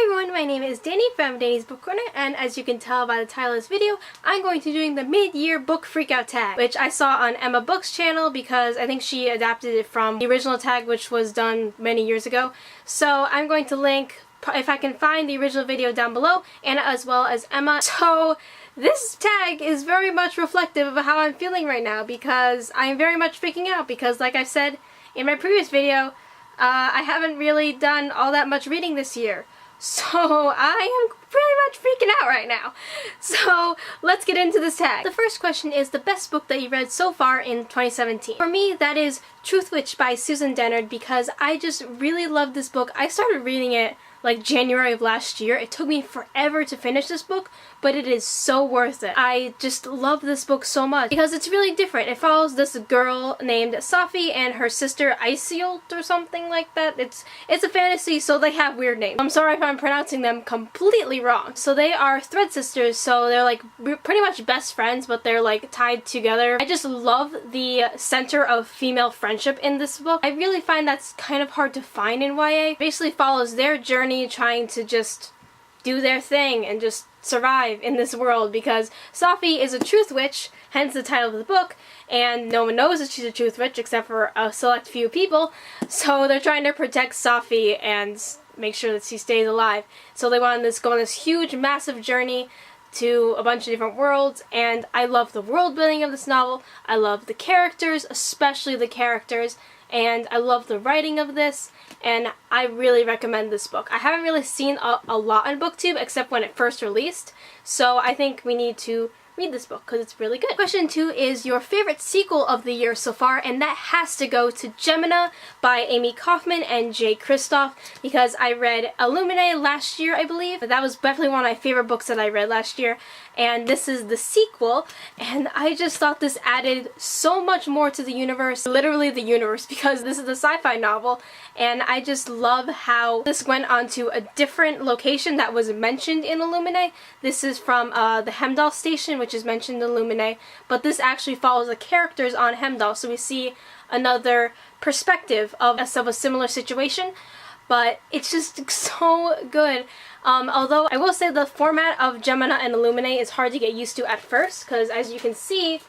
everyone, my name is Danny from Danny's Book Corner, and as you can tell by the title of this video, I'm going to be doing the mid-year book freakout tag, which I saw on Emma Book's channel because I think she adapted it from the original tag, which was done many years ago. So I'm going to link, if I can find the original video, down below, and as well as Emma. So this tag is very much reflective of how I'm feeling right now because I'm very much freaking out because, like I said in my previous video, I haven't really done all that much reading this year. So I am pretty much freaking out right now. So let's get into this tag. The first question is the best book that you read so far in 2017. For me, that is Truth Witch by Susan Dennard because I just really love this book. I started reading it like January of last year. It took me forever to finish this book, but it is so worth it. I just love this book so much because it's really different. It follows this girl named Safi and her sister Iseult or something like that. It's a fantasy, so they have weird names. I'm sorry if I'm pronouncing them completely wrong. So they are thread sisters, so they're like pretty much best friends, but they're like tied together. I just love the center of female friendship in this book. I really find that's kind of hard to find in YA. It basically follows their journey trying to just do their thing and just survive in this world because Safi is a truth witch, hence the title of the book, and no one knows that she's a truth witch except for a select few people, so they're trying to protect Safi and make sure that she stays alive. So they want to go on this huge, massive journey to a bunch of different worlds, and I love the world building of this novel. I love the characters, especially the characters, and I love the writing of this, and I really recommend this book. I haven't really seen a lot on BookTube except when it first released, so I think we need to read this book because it's really good. Question 2 is your favorite sequel of the year so far, and that has to go to Gemina by Amy Kaufman and Jay Kristoff because I read Illuminae last year, I believe. That was definitely one of my favorite books that I read last year, and this is the sequel, and I just thought this added so much more to the universe, literally the universe, because this is a sci-fi novel, and I just love how this went on to a different location that was mentioned in Illuminae. This is from the Hemdall Station, which is mentioned in Illuminae, but this actually follows the characters on Hemdall, so we see another perspective of a similar situation, but it's just so good. Although I will say the format of Gemina and Illuminae is hard to get used to at first, because as you can see,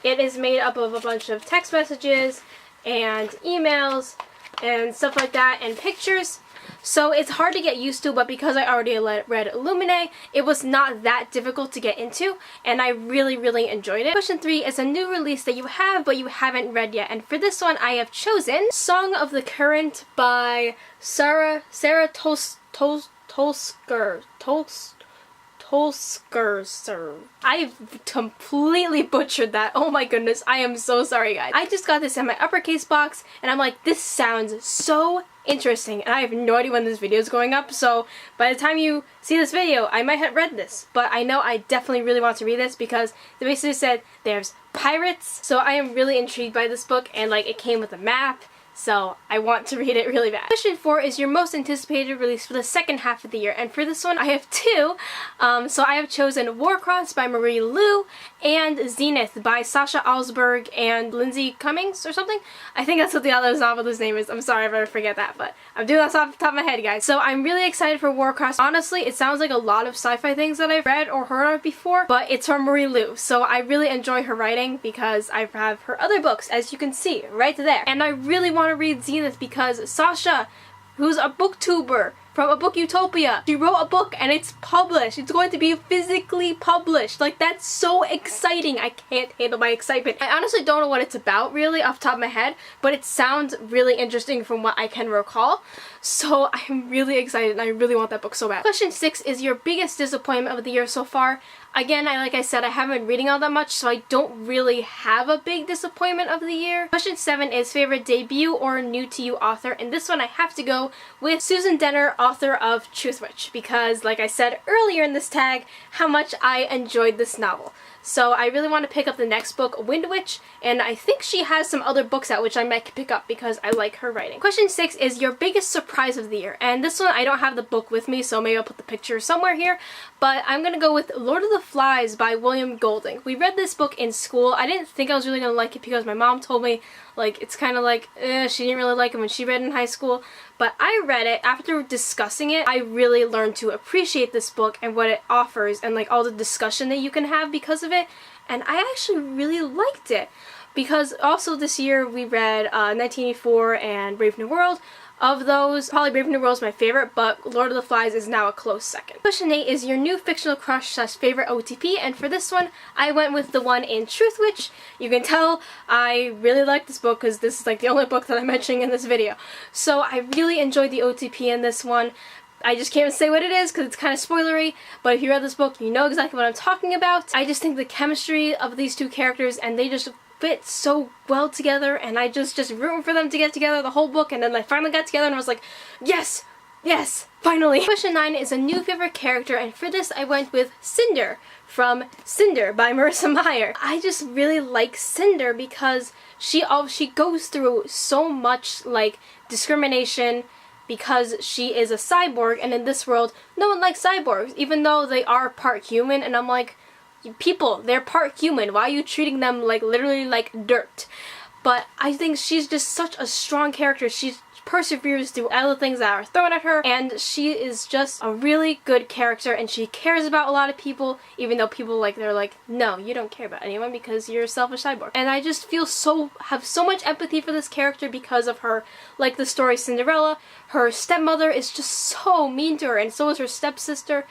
it is made up of a bunch of text messages and emails and stuff like that and pictures. So it's hard to get used to, but because I already read Illuminae, it was not that difficult to get into, and I really, really enjoyed it. Question 3 is a new release that you have, but you haven't read yet, and for this one I have chosen Song of the Current by Sarah Tolsker. I've completely butchered that. Oh my goodness, I am so sorry, guys. I just got this in my uppercase box, and I'm like, this sounds so interesting, and I have no idea when this video is going up, so by the time you see this video, I might have read this, but I know I definitely really want to read this because they basically said there's pirates, so I am really intrigued by this book, and like it came with a map, so I want to read it really bad. Question 4 is your most anticipated release for the second half of the year, and for this one I have two. So I have chosen Warcross by Marie Lu and Zenith by Sasha Alsberg and Lindsay Cummings or something. I think that's what the other novelist's name is. I'm sorry if I forget that, but I'm doing this off the top of my head, guys. So I'm really excited for Warcross. Honestly, it sounds like a lot of sci-fi things that I've read or heard of before, but it's from Marie Lu, so I really enjoy her writing because I have her other books, as you can see right there. And I really want to read Zenith because Sasha, who's a booktuber from A Book Utopia, she wrote a book and it's published. It's going to be physically published. Like, that's so exciting. I can't handle my excitement. I honestly don't know what it's about really off the top of my head, but it sounds really interesting from what I can recall. So I'm really excited and I really want that book so bad. Question 6 is your biggest disappointment of the year so far. Again, like I said, I haven't been reading all that much, so I don't really have a big disappointment of the year. Question 7 is favorite debut or new to you author, and this one I have to go with Susan Dennard, author of Truth Witch, because like I said earlier in this tag, how much I enjoyed this novel. So I really want to pick up the next book, Wind Witch, and I think she has some other books out which I might pick up because I like her writing. Question 6 is your biggest surprise of the year, and this one I don't have the book with me, so maybe I'll put the picture somewhere here, but I'm gonna go with Lord of the Flies by William Golding. We read this book in school. I didn't think I was really gonna like it because my mom told me like it's kind of like she didn't really like it when she read it in high school, but I read it. After discussing it, I really learned to appreciate this book and what it offers and like all the discussion that you can have because of it, and I actually really liked it. Because also this year we read 1984 and Brave New World. Of those, probably Brave New World is my favorite, but Lord of the Flies is now a close second. Question 8 is your new fictional crush / favorite OTP, and for this one, I went with the one in Truth Witch. You can tell I really like this book because this is like the only book that I'm mentioning in this video. So I really enjoyed the OTP in this one. I just can't say what it is because it's kind of spoilery, but if you read this book, you know exactly what I'm talking about. I just think the chemistry of these two characters, and they just fit so well together, and I just rooting for them to get together the whole book, and then they finally got together and I was like, yes, yes, finally. Question 9 is a new favorite character, and for this I went with Cinder from Cinder by Marissa Meyer. I just really like Cinder because she goes through so much like discrimination because she is a cyborg, and in this world no one likes cyborgs even though they are part human, and I'm like, people, they're part human, why are you treating them like literally like dirt? But I think she's just such a strong character. She perseveres through all the things that are thrown at her, and she is just a really good character, and she cares about a lot of people even though people they're like, no, you don't care about anyone because you're a selfish cyborg. And I just have so much empathy for this character because of her, like the story Cinderella. Her stepmother is just so mean to her, and so is her stepsister.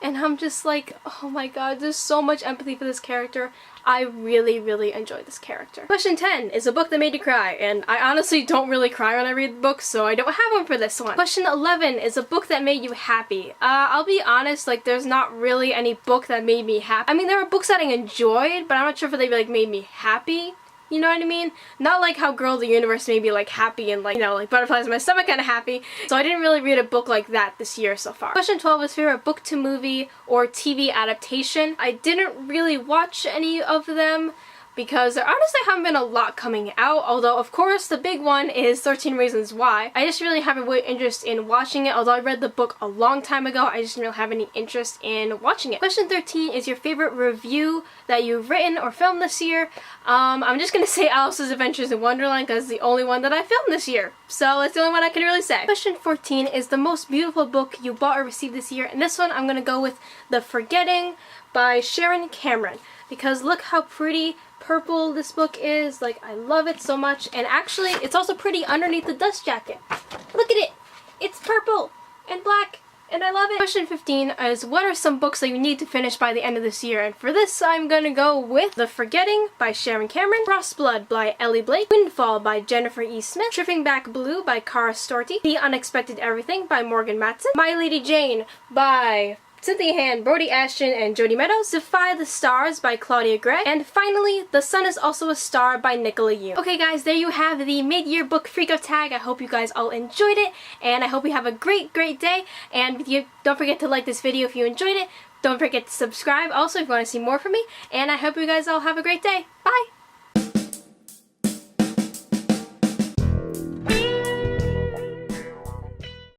And I'm just like, oh my god, there's so much empathy for this character. I really, really enjoy this character. Question 10 is a book that made you cry, and I honestly don't really cry when I read books, so I don't have one for this one. Question 11 is a book that made you happy. I'll be honest, there's not really any book that made me happy. I mean, there are books that I enjoyed, but I'm not sure if they made me happy. You know what I mean? Not like how Girl of the Universe made me happy and like butterflies in my stomach kind of happy. So I didn't really read a book like that this year so far. Question 12 is favorite book to movie or TV adaptation. I didn't really watch any of them because there honestly haven't been a lot coming out, although of course the big one is 13 Reasons Why. I just really haven't really interest in watching it, although I read the book a long time ago. I just didn't really have any interest in watching it. Question 13 is your favorite review that you've written or filmed this year. I'm just gonna say Alice's Adventures in Wonderland because it's the only one that I filmed this year, so it's the only one I can really say. Question 14 is the most beautiful book you bought or received this year, and this one I'm gonna go with The Forgetting by Sharon Cameron, because look how pretty purple this book is. I love it so much, and actually it's also pretty underneath the dust jacket. Look at it! It's purple and black, and I love it. Question 15 is what are some books that you need to finish by the end of this year, and for this I'm gonna go with The Forgetting by Sharon Cameron, Frostblood by Ellie Blake, Windfall by Jennifer E. Smith, Tripping Back Blue by Cara Storti, The Unexpected Everything by Morgan Matson, My Lady Jane by Cynthia Hand, Brody Ashton, and Jody Meadows, Defy the Stars by Claudia Gray, and finally, The Sun is Also a Star by Nicola Yoon. Okay guys, there you have the mid-year book Freakout tag. I hope you guys all enjoyed it, and I hope you have a great day, and don't forget to like this video if you enjoyed it. Don't forget to subscribe also if you want to see more from me, and I hope you guys all have a great day. Bye!